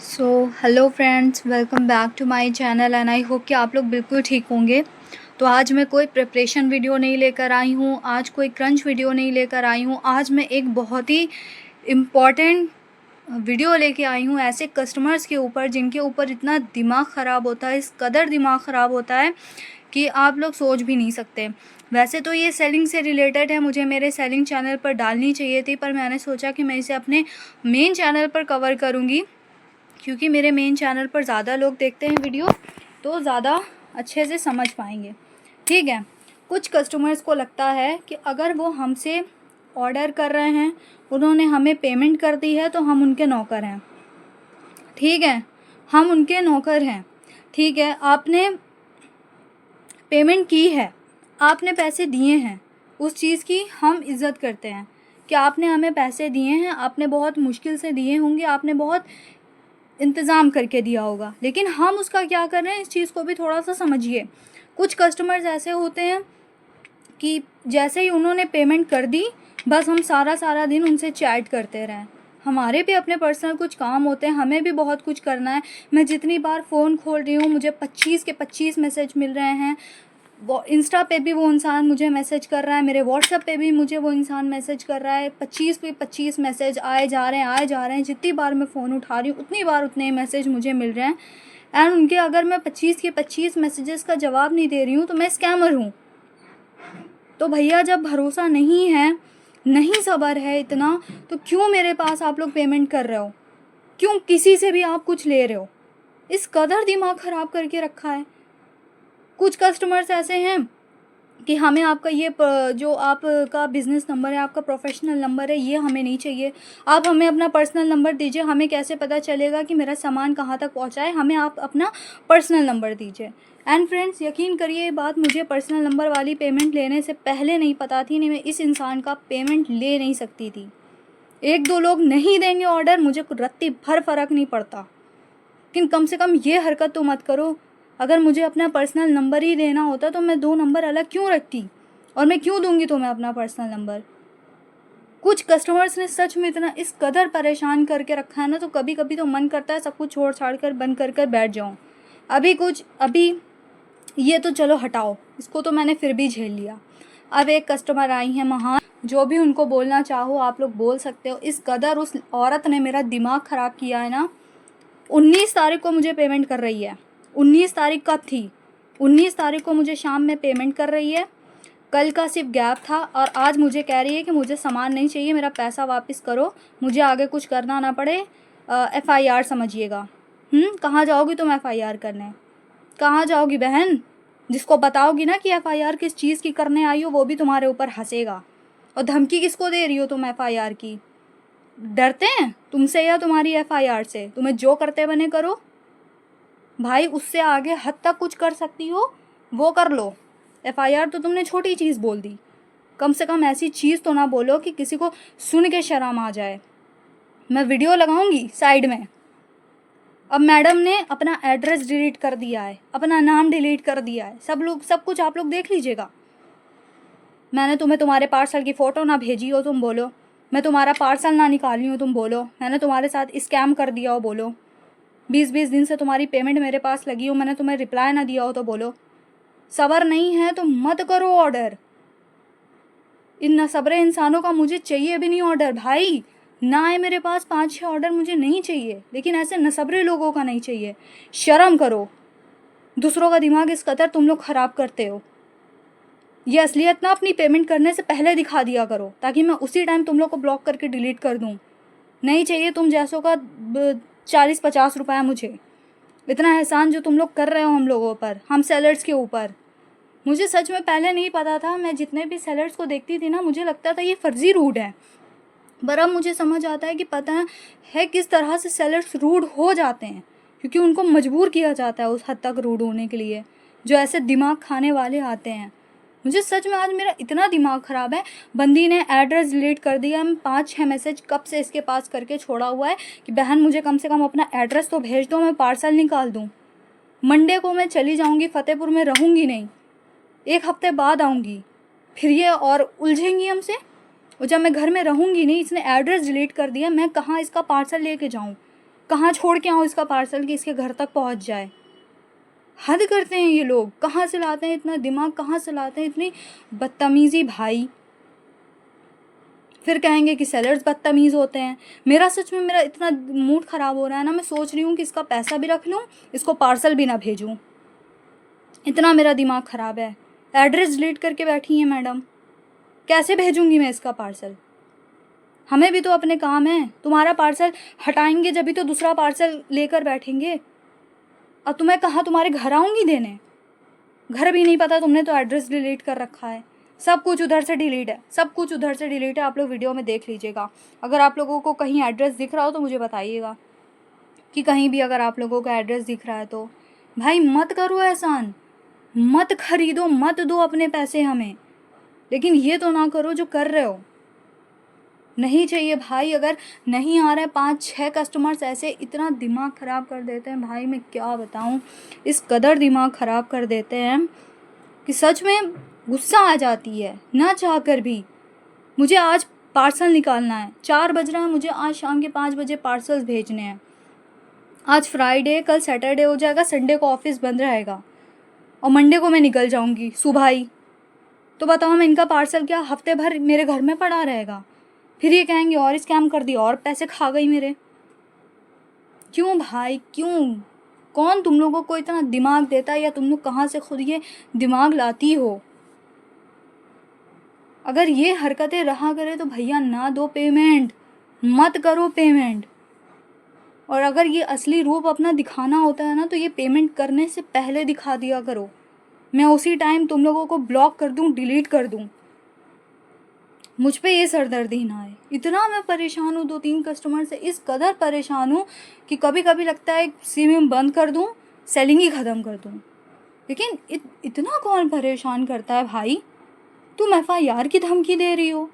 So hello friends, welcome back to my channel and I hope कि आप लोग बिल्कुल ठीक होंगे। तो आज मैं कोई प्रिपरेशन वीडियो नहीं लेकर आई हूँ, आज कोई क्रंच वीडियो नहीं लेकर आई हूँ। आज मैं एक बहुत ही इम्पॉर्टेंट वीडियो लेके आई हूँ ऐसे कस्टमर्स के ऊपर जिनके ऊपर इतना दिमाग ख़राब होता है, इस कदर दिमाग ख़राब होता है कि आप लोग सोच भी नहीं सकते। वैसे तो ये सेलिंग से रिलेटेड है, मुझे मेरे सेलिंग चैनल पर डालनी चाहिए थी, पर मैंने सोचा कि मैं इसे अपने मेन चैनल पर कवर करूँगी क्योंकि मेरे मेन चैनल पर ज़्यादा लोग देखते हैं वीडियो, तो ज़्यादा अच्छे से समझ पाएंगे। ठीक है। कुछ कस्टमर्स को लगता है कि अगर वो हमसे ऑर्डर कर रहे हैं, उन्होंने हमें पेमेंट कर दी है, तो हम उनके नौकर हैं। ठीक है, हम उनके नौकर हैं। ठीक है, आपने पेमेंट की है, आपने पैसे दिए हैं, उस चीज़ की हम इज़्ज़त करते हैं कि आपने हमें पैसे दिए हैं, आपने बहुत मुश्किल से दिए होंगे, आपने बहुत इंतज़ाम करके दिया होगा। लेकिन हम उसका क्या कर रहे हैं, इस चीज़ को भी थोड़ा सा समझिए। कुछ कस्टमर्स ऐसे होते हैं कि जैसे ही उन्होंने पेमेंट कर दी, बस हम सारा दिन उनसे चैट करते रहें। हमारे भी अपने पर्सनल कुछ काम होते हैं, हमें भी बहुत कुछ करना है। मैं जितनी बार फ़ोन खोल रही हूँ, मुझे 25 के 25 मैसेज मिल रहे हैं। वो इंस्टा पे भी वो इंसान मुझे मैसेज कर रहा है, मेरे व्हाट्सएप पे भी मुझे वो इंसान मैसेज कर रहा है। 25 पे 25 मैसेज आए जा रहे हैं। जितनी बार मैं फ़ोन उठा रही हूँ, उतनी बार उतने ही मैसेज मुझे मिल रहे हैं। एंड उनके अगर मैं 25 के 25 मैसेजेस का जवाब नहीं दे रही हूँ, तो मैं स्कैमर हूँ। तो भैया, जब भरोसा नहीं है, नहीं सब्र है इतना, तो क्यों मेरे पास आप लोग पेमेंट कर रहे हो? क्यों किसी से भी आप कुछ ले रहे हो? इस कदर दिमाग ख़राब करके रखा है। कुछ कस्टमर्स ऐसे हैं कि हमें आपका ये जो आपका बिज़नेस नंबर है, आपका प्रोफेशनल नंबर है, ये हमें नहीं चाहिए। आप हमें अपना पर्सनल नंबर दीजिए, हमें कैसे पता चलेगा कि मेरा सामान कहाँ तक पहुँचा है? हमें आप अपना पर्सनल नंबर दीजिए। एंड फ्रेंड्स, यकीन करिए, ये बात मुझे पर्सनल नंबर वाली पेमेंट लेने से पहले नहीं पता थी, नहीं मैं इस इंसान का पेमेंट ले नहीं सकती थी। 1-2 लोग नहीं देंगे ऑर्डर, मुझे रत्ती भर फ़र्क नहीं पड़ता, लेकिन कम से कम ये हरकत तो मत करो। अगर मुझे अपना पर्सनल नंबर ही देना होता तो मैं 2 नंबर अलग क्यों रखती, और मैं क्यों दूंगी तुम्हें अपना पर्सनल नंबर? कुछ कस्टमर्स ने सच में इतना इस कदर परेशान करके रखा है ना, तो कभी कभी तो मन करता है सब कुछ छोड़ छाड़ कर बंद कर बैठ जाऊँ। अभी ये तो चलो हटाओ, इसको तो मैंने फिर भी झेल लिया। अब एक कस्टमर आई हैं महान, जो भी उनको बोलना चाहो आप लोग बोल सकते हो। इस कदर उस औरत ने मेरा दिमाग ख़राब किया है ना। 19 तारीख को मुझे पेमेंट कर रही है। 19 तारीख कब थी? 19 तारीख को मुझे शाम में पेमेंट कर रही है। कल का सिर्फ गैप था, और आज मुझे कह रही है कि मुझे सामान नहीं चाहिए, मेरा पैसा वापस करो, मुझे आगे कुछ करना ना पड़े। FIR समझिएगा। कहाँ जाओगी तुम FIR करने? कहाँ जाओगी बहन? जिसको बताओगी ना कि FIR किस चीज़ की करने आई हो, वो भी तुम्हारे ऊपर हंसेगा। और धमकी किसको दे रही हो तुम FIR की? डरते हैं तुमसे या तुम्हारी FIR से? तुम्हें जो करते बने करो भाई, उससे आगे हद तक कुछ कर सकती हो वो कर लो। FIR तो तुमने छोटी चीज़ बोल दी, कम से कम ऐसी चीज़ तो ना बोलो कि किसी को सुन के शर्म आ जाए। मैं वीडियो लगाऊंगी साइड में। अब मैडम ने अपना एड्रेस डिलीट कर दिया है, अपना नाम डिलीट कर दिया है, सब कुछ आप लोग देख लीजिएगा। मैंने तुम्हें तुम्हारे पार्सल की फ़ोटो ना भेजी हो, तुम बोलो। मैं तुम्हारा पार्सल ना निकाली हूँ, तुम बोलो। मैंने तुम्हारे साथ स्कैम कर दिया हो, बोलो। 20-20 दिन से तुम्हारी पेमेंट मेरे पास लगी हो, मैंने तुम्हें रिप्लाई ना दिया हो, तो बोलो। सब्र नहीं है तो मत करो ऑर्डर। इन नसब्रे इंसानों का मुझे चाहिए भी नहीं ऑर्डर भाई। ना आए मेरे पास 5-6 ऑर्डर, मुझे नहीं चाहिए, लेकिन ऐसे नसब्रे लोगों का नहीं चाहिए। शर्म करो। दूसरों का दिमाग इस कदर तुम लोग ख़राब करते हो। ये असलियत ना अपनी पेमेंट करने से पहले दिखा दिया करो, ताकि मैं उसी टाइम तुम लोग को ब्लॉक करके डिलीट कर दूँ। नहीं चाहिए तुम जैसों का 40-50 रुपया मुझे। इतना एहसान जो तुम लोग कर रहे हो हम लोगों पर, हम सेलर्स के ऊपर। मुझे सच में पहले नहीं पता था। मैं जितने भी सेलर्स को देखती थी ना, मुझे लगता था ये फर्जी रूड है। पर अब मुझे समझ आता है कि पता है किस तरह से सेलर्स रूड हो जाते हैं, क्योंकि उनको मजबूर किया जाता है उस हद तक रूड होने के लिए, जो ऐसे दिमाग खाने वाले आते हैं। मुझे सच में आज मेरा इतना दिमाग ख़राब है। बंदी ने एड्रेस डिलीट कर दिया। मैं 5-6 मैसेज कब से इसके पास करके छोड़ा हुआ है कि बहन मुझे कम से कम अपना एड्रेस तो भेज दो, मैं पार्सल निकाल दूँ। मंडे को मैं चली जाऊँगी, फ़तेहपुर में रहूँगी नहीं, 1 हफ्ते बाद आऊँगी। फिर ये और उलझेंगी हमसे। और जब मैं घर में रहूँगी नहीं, इसने एड्रेस डिलीट कर दिया, मैं कहाँ इसका पार्सल लेके जाऊँ? कहाँ छोड़ के आऊँ इसका पार्सल कि इसके घर तक पहुँच जाए। हद करते हैं ये लोग, कहाँ से लाते हैं इतना दिमाग, कहाँ से लाते हैं इतनी बदतमीज़ी भाई। फिर कहेंगे कि सेलर्स बदतमीज़ होते हैं। मेरा सच में मेरा इतना मूड ख़राब हो रहा है ना, मैं सोच रही हूँ कि इसका पैसा भी रख लूँ, इसको पार्सल भी ना भेजूँ। इतना मेरा दिमाग ख़राब है। एड्रेस डिलीट करके बैठी हैं मैडम, कैसे भेजूँगी मैं इसका पार्सल? हमें भी तो अपने काम हैं। तुम्हारा पार्सल हटाएंगे जब भी तो दूसरा पार्सल लेकर बैठेंगे। अब तुम्हें कहाँ तुम्हारे घर आऊँगी देने? घर भी नहीं पता तुमने तो एड्रेस डिलीट कर रखा है। सब कुछ उधर से डिलीट है, सब कुछ उधर से डिलीट है। आप लोग वीडियो में देख लीजिएगा। अगर आप लोगों को कहीं एड्रेस दिख रहा हो तो मुझे बताइएगा कि कहीं भी अगर आप लोगों का एड्रेस दिख रहा है तो। भाई मत करो एहसान, मत खरीदो, मत दो अपने पैसे हमें, लेकिन ये तो ना करो जो कर रहे हो। नहीं चाहिए भाई। अगर नहीं आ रहा है, 5-6 कस्टमर्स ऐसे इतना दिमाग ख़राब कर देते हैं भाई, मैं क्या बताऊँ। इस कदर दिमाग ख़राब कर देते हैं कि सच में गुस्सा आ जाती है ना चाह कर भी। मुझे आज पार्सल निकालना है, 4 बज रहा है, मुझे आज शाम के 5 बजे पार्सल्स भेजने हैं। आज फ्राइडे, कल सैटरडे हो जाएगा, संडे को ऑफिस बंद रहेगा और मंडे को मैं निकल जाऊँगी सुबह ही। तो बताओ मैं इनका पार्सल क्या हफ्ते भर मेरे घर में पड़ा रहेगा? फिर ये कहेंगे और स्कैम कर दिया और पैसे खा गई मेरे। क्यों भाई क्यों? कौन तुम लोगों को इतना दिमाग देता है, या तुम लोग कहाँ से खुद ये दिमाग लाती हो? अगर ये हरकतें रहा करे तो भैया ना दो पेमेंट, मत करो पेमेंट। और अगर ये असली रूप अपना दिखाना होता है ना तो ये पेमेंट करने से पहले दिखा दिया करो। मैं उसी टाइम तुम लोगों को ब्लॉक कर दूँ, डिलीट कर दूँ। मुझ पे ये सरदर्दी ना आए। इतना मैं परेशान हूँ 2-3 कस्टमर से, इस कदर परेशान हूँ कि कभी कभी लगता है सिम बंद कर दूँ, सेलिंग ही ख़त्म कर दूँ। लेकिन इतना कौन परेशान करता है भाई? तुम FIR की धमकी दे रही हो।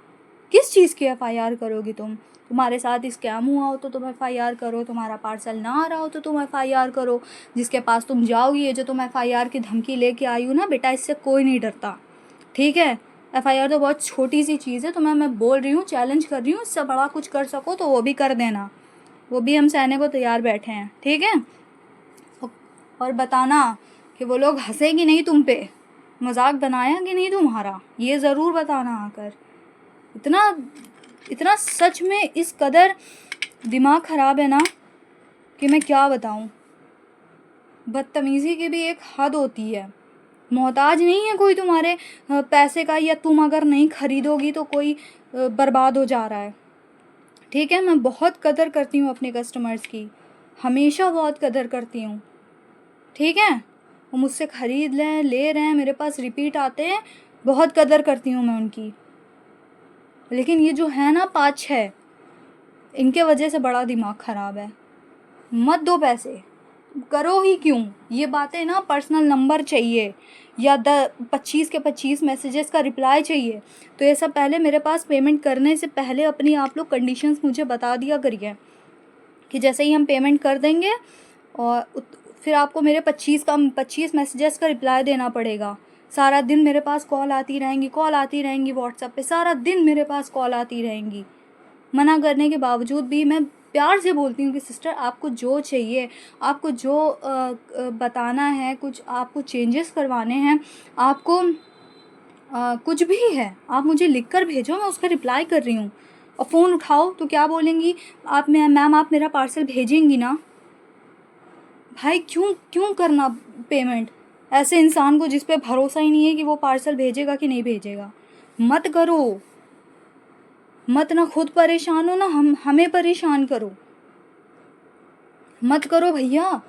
किस चीज़ की FIR करोगी तुम? तुम्हारे साथ स्कैम हुआ हो तो तुम FIR करो, तुम्हारा पार्सल ना आ रहा हो तो तुम FIR करो। जिसके पास तुम जाओगी, ये जो तुम FIR की धमकी लेके आई हो ना बेटा, इससे कोई नहीं डरता, ठीक है? FIR तो बहुत छोटी सी चीज़ है। तो मैं बोल रही हूँ, चैलेंज कर रही हूँ, इससे बड़ा कुछ कर सको तो वो भी कर देना, वो भी हम सहने को तैयार बैठे हैं, ठीक है? और बताना कि वो लोग हंसे कि नहीं तुम पे, मजाक बनाया कि नहीं तुम्हारा, ये ज़रूर बताना आकर। इतना सच में इस कदर दिमाग ख़राब है ना कि मैं क्या बताऊँ। बदतमीज़ी की भी एक हद होती है। मोहताज नहीं है कोई तुम्हारे पैसे का, या तुम अगर नहीं खरीदोगी तो कोई बर्बाद हो जा रहा है, ठीक है? मैं बहुत कदर करती हूँ अपने कस्टमर्स की, हमेशा बहुत कदर करती हूँ, ठीक है? वो मुझसे ख़रीद लें, ले रहे हैं, मेरे पास रिपीट आते हैं, बहुत कदर करती हूँ मैं उनकी। लेकिन ये जो है ना 5-6, इनके वजह से बड़ा दिमाग ख़राब है। मत दो पैसे, करो ही क्यों? ये बातें ना, पर्सनल नंबर चाहिए या 25 के 25 मैसेजेस का रिप्लाई चाहिए, तो ये सब पहले मेरे पास पेमेंट करने से पहले अपनी आप लोग कंडीशंस मुझे बता दिया करिए कि जैसे ही हम पेमेंट कर देंगे और फिर आपको मेरे 25 मैसेजेस का रिप्लाई देना पड़ेगा। सारा दिन मेरे पास कॉल आती रहेंगी व्हाट्सएप पे, सारा दिन मेरे पास कॉल आती रहेंगी। मना करने के बावजूद भी मैं प्यार से बोलती हूँ कि सिस्टर आपको जो चाहिए, आपको जो बताना है, कुछ आपको चेंजेस करवाने हैं, आपको कुछ भी है आप मुझे लिख कर भेजो, मैं उसका रिप्लाई कर रही हूँ। और फ़ोन उठाओ तो क्या बोलेंगी आप, मैम आप मेरा पार्सल भेजेंगी ना? भाई क्यों करना पेमेंट ऐसे इंसान को जिस पे भरोसा ही नहीं है कि वो पार्सल भेजेगा कि नहीं भेजेगा? मत करो, मत ना खुद परेशान हो ना हमें परेशान करो। मत करो भैया,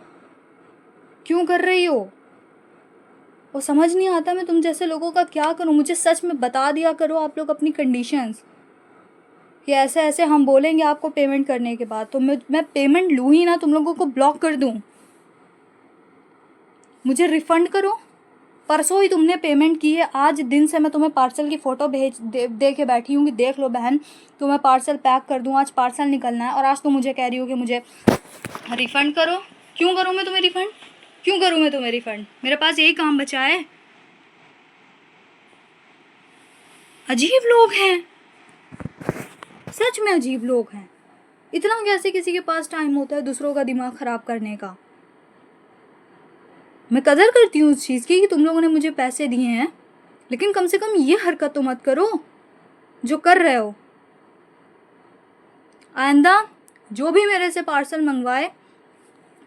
क्यों कर रही हो? वो समझ नहीं आता मैं तुम जैसे लोगों का क्या करूं। मुझे सच में बता दिया करो आप लोग अपनी कंडीशंस कि ऐसे ऐसे हम बोलेंगे आपको पेमेंट करने के बाद, तो मैं पेमेंट लूँ ही ना, तुम लोगों को ब्लॉक कर दूं। मुझे रिफ़ंड करो। परसों ही तुमने पेमेंट की है, आज दिन से मैं तुम्हें पार्सल की फ़ोटो दे के बैठी हूँ कि देख लो बहन, तुम्हें पार्सल पैक कर दूँ, आज पार्सल निकलना है, और आज तुम मुझे कह रही हो कि मुझे रिफ़ंड करो। क्यों करूँ मैं तुम्हें रिफ़ंड? क्यों करूँ मैं तुम्हें रिफ़ंड? मेरे पास यही काम बचा है। अजीब लोग हैं, सच में अजीब लोग हैं। इतना कैसे किसी के पास टाइम होता है दूसरों का दिमाग ख़राब करने का। मैं कदर करती हूँ उस चीज़ की कि तुम लोगों ने मुझे पैसे दिए हैं, लेकिन कम से कम ये हरकत तो मत करो जो कर रहे हो। आइंदा जो भी मेरे से पार्सल मंगवाए,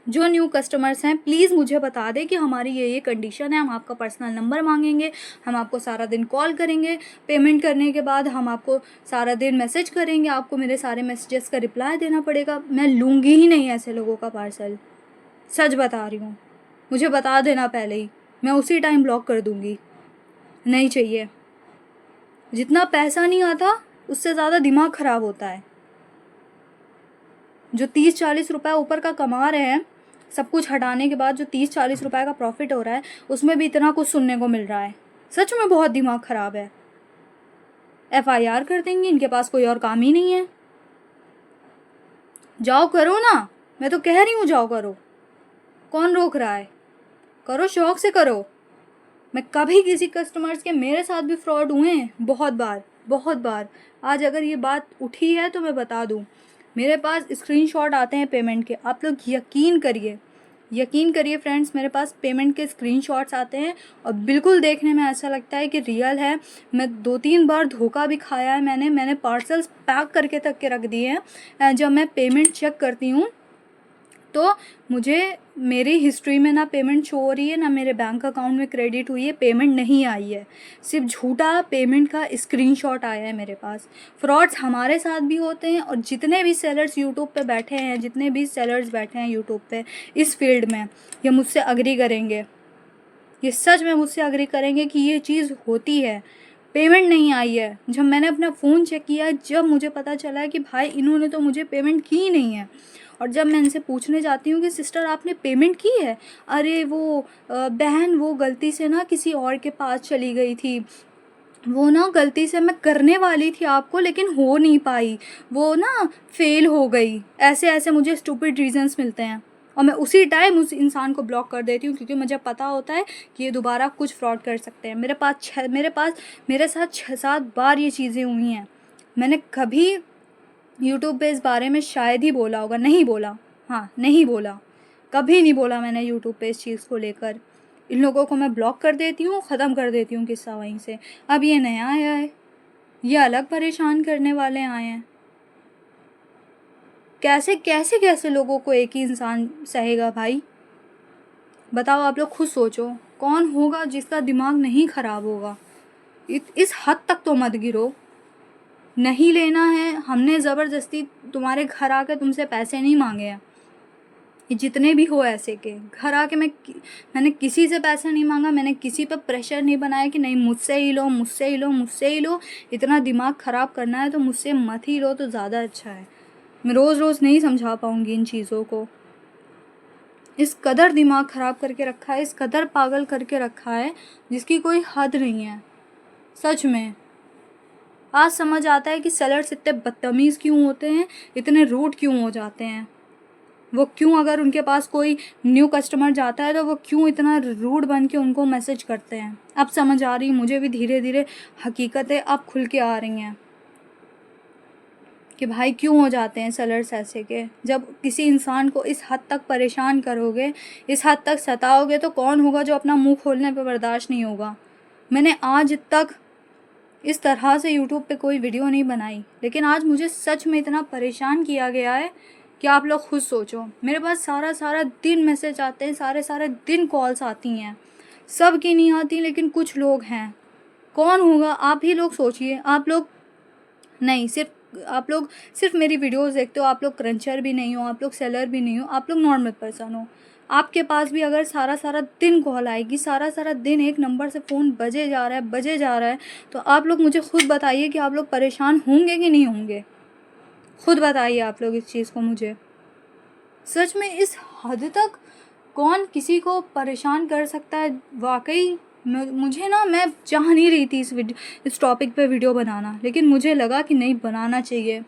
जो न्यू कस्टमर्स हैं, प्लीज़ मुझे बता दें कि हमारी ये कंडीशन है, हम आपका पर्सनल नंबर मांगेंगे, हम आपको सारा दिन कॉल करेंगे, पेमेंट करने के बाद हम आपको सारा दिन मैसेज करेंगे, आपको मेरे सारे मैसेजेस का रिप्लाई देना पड़ेगा। मैं लूँगी ही नहीं ऐसे लोगों का पार्सल, सच बता रही हूँ। मुझे बता देना पहले ही, मैं उसी टाइम ब्लॉक कर दूँगी। नहीं चाहिए। जितना पैसा नहीं आता उससे ज़्यादा दिमाग ख़राब होता है। जो 30-40 रुपये ऊपर का कमा रहे हैं, सब कुछ हटाने के बाद जो 30-40 रुपये का प्रॉफिट हो रहा है, उसमें भी इतना कुछ सुनने को मिल रहा है। सच में बहुत दिमाग ख़राब है। FIR कर देंगे, इनके पास कोई और काम ही नहीं है। जाओ करो ना, मैं तो कह रही हूँ जाओ करो, कौन रोक रहा है? करो, शौक से करो। मैं कभी किसी कस्टमर्स के, मेरे साथ भी फ्रॉड हुए हैं बहुत बार, बहुत बार। आज अगर ये बात उठी है तो मैं बता दूँ, मेरे पास स्क्रीनशॉट आते हैं पेमेंट के। आप लोग यकीन करिए, यकीन करिए फ्रेंड्स, मेरे पास पेमेंट के स्क्रीनशॉट्स आते हैं और बिल्कुल देखने में ऐसा लगता है कि रियल है। मैं 2-3 बार धोखा भी खाया है मैंने पार्सल्स पैक करके तक के रख दिए हैं। जब मैं पेमेंट चेक करती हूँ तो मुझे मेरी हिस्ट्री में ना पेमेंट शो हो रही है, ना मेरे बैंक अकाउंट में क्रेडिट हुई है, पेमेंट नहीं आई है। सिर्फ झूठा पेमेंट का स्क्रीनशॉट आया है मेरे पास। फ्रॉड्स हमारे साथ भी होते हैं, और जितने भी सेलर्स यूट्यूब पे बैठे हैं, जितने भी सेलर्स बैठे हैं यूट्यूब पे इस फील्ड में, ये मुझसे अग्री करेंगे, ये सच में मुझसे अग्री करेंगे कि ये चीज़ होती है। पेमेंट नहीं आई है। जब मैंने अपना फ़ोन चेक किया, जब मुझे पता चला है कि भाई इन्होंने तो मुझे पेमेंट की ही नहीं है, और जब मैं इनसे पूछने जाती हूँ कि सिस्टर आपने पेमेंट की है, अरे वो बहन वो गलती से ना किसी और के पास चली गई थी, वो ना गलती से मैं करने वाली थी आपको लेकिन हो नहीं पाई, वो ना फेल हो गई। ऐसे ऐसे मुझे स्टूपिड रीजंस मिलते हैं, और मैं उसी टाइम उस इंसान को ब्लॉक कर देती हूँ, क्योंकि मुझे पता होता है कि ये दोबारा कुछ फ्रॉड कर सकते हैं। मेरे साथ 6-7 बार ये चीज़ें हुई हैं। मैंने कभी यूट्यूब पे इस बारे में शायद ही बोला होगा, नहीं बोला, हाँ नहीं बोला, कभी नहीं बोला मैंने यूट्यूब पे इस चीज़ को लेकर। इन लोगों को मैं ब्लॉक कर देती हूँ, ख़त्म कर देती हूँ किस्सा वहीं से। अब ये नया आया है, ये अलग परेशान करने वाले आए हैं। कैसे कैसे कैसे लोगों को एक ही इंसान सहेगा भाई? बताओ, आप लोग खुद सोचो, कौन होगा जिसका दिमाग नहीं ख़राब होगा? इस हद तक तो मत गिरो। नहीं लेना है, हमने ज़बरदस्ती तुम्हारे घर आके तुमसे पैसे नहीं मांगे हैं। ये जितने भी हो ऐसे के, घर आके मैंने किसी से पैसा नहीं मांगा, मैंने किसी पर प्रेशर नहीं बनाया कि नहीं मुझसे ही लो, मुझसे ही लो, मुझसे ही लो। इतना दिमाग ख़राब करना है तो मुझसे मत ही लो तो ज़्यादा अच्छा है। मैं रोज़ रोज़ नहीं समझा पाऊँगी इन चीज़ों को। इस कदर दिमाग ख़राब करके रखा है, इस कदर पागल करके रखा है जिसकी कोई हद नहीं है। सच में आज समझ आता है कि सेलर्स इतने बदतमीज़ क्यों होते हैं, इतने रूड क्यों हो जाते हैं। वो क्यों, अगर उनके पास कोई न्यू कस्टमर जाता है तो वो क्यों इतना रूड बन के उनको मैसेज करते हैं। अब समझ आ रही, मुझे भी धीरे धीरे हकीकतें अब खुल के आ रही हैं कि भाई क्यों हो जाते हैं सेलर्स ऐसे के। जब किसी इंसान को इस हद तक परेशान करोगे, इस हद तक सताओगे, तो कौन होगा जो अपना मुंह खोलने पे बर्दाश्त नहीं होगा। मैंने आज तक इस तरह से यूट्यूब पे कोई वीडियो नहीं बनाई, लेकिन आज मुझे सच में इतना परेशान किया गया है कि आप लोग खुद सोचो। मेरे पास सारा दिन मैसेज आते हैं, सारे दिन कॉल्स आती हैं। सब की नहीं आती, लेकिन कुछ लोग हैं। कौन होगा आप ही लोग सोचिए। आप लोग नहीं, आप लोग सिर्फ मेरी वीडियोस देखते हो, आप लोग क्रंचर भी नहीं हो, आप लोग सेलर भी नहीं हो, आप लोग नॉर्मल पर्सन हो। आपके पास भी अगर सारा दिन कॉल आएगी, सारा दिन एक नंबर से फ़ोन बजे जा रहा है, तो आप लोग मुझे खुद बताइए कि आप लोग परेशान होंगे कि नहीं होंगे। खुद बताइए आप लोग इस चीज़ को मुझे। सच में इस हद तक कौन किसी को परेशान कर सकता है? वाकई मुझे ना, मैं चाह नहीं रही थी इस टॉपिक पे वीडियो बनाना, लेकिन मुझे लगा कि नहीं, बनाना चाहिए।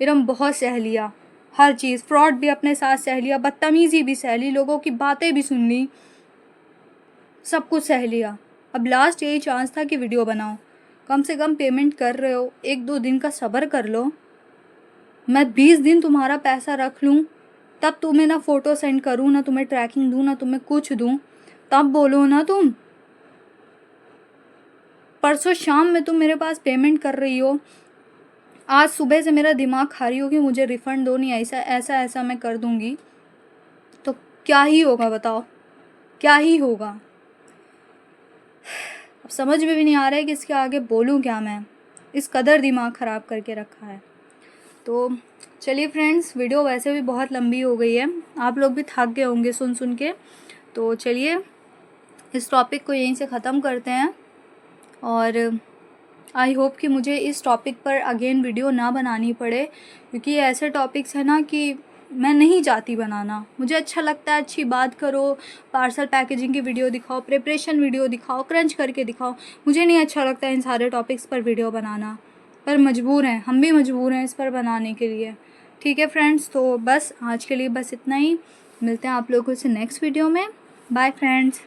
फिर हम बहुत सह लिया, हर चीज़, फ्रॉड भी अपने साथ सह लिया, बदतमीज़ी भी सह ली, लोगों की बातें भी सुन ली, सब कुछ सह लिया। अब लास्ट यही चांस था कि वीडियो बनाओ। कम से कम पेमेंट कर रहे हो, 1-2 दिन का सब्र कर लो। मैं 20 दिन तुम्हारा पैसा रख लूँ, तब तुम्हें ना फ़ोटो सेंड करूँ, ना तुम्हें ट्रैकिंग दूँ, ना तुम्हें कुछ दूँ, तब बोलो ना तुम। परसों शाम में तुम मेरे पास पेमेंट कर रही हो, आज सुबह से मेरा दिमाग खा रही हो कि मुझे रिफ़ंड दो, नहीं ऐसा ऐसा ऐसा मैं कर दूँगी। तो क्या ही होगा बताओ, क्या ही होगा। अब समझ में भी नहीं आ रहा है कि इसके आगे बोलूँ क्या मैं, इस कदर दिमाग ख़राब करके रखा है। तो चलिए फ्रेंड्स, वीडियो वैसे भी बहुत लंबी हो गई है, आप लोग भी थक गए होंगे सुन सुन के। तो चलिए इस टॉपिक को यहीं से ख़त्म करते हैं, और आई होप कि मुझे इस टॉपिक पर अगेन वीडियो ना बनानी पड़े, क्योंकि ये ऐसे टॉपिक्स हैं ना कि मैं नहीं चाहती बनाना। मुझे अच्छा लगता है अच्छी बात करो, पार्सल पैकेजिंग की वीडियो दिखाओ, प्रिपरेशन वीडियो दिखाओ, क्रंच करके दिखाओ। मुझे नहीं अच्छा लगता है इन सारे टॉपिक्स पर वीडियो बनाना, पर मजबूर हैं, हम भी मजबूर हैं इस पर बनाने के लिए। ठीक है फ्रेंड्स, तो बस आज के लिए बस इतना ही। मिलते हैं आप लोगों से नेक्स्ट वीडियो में। Bye friends.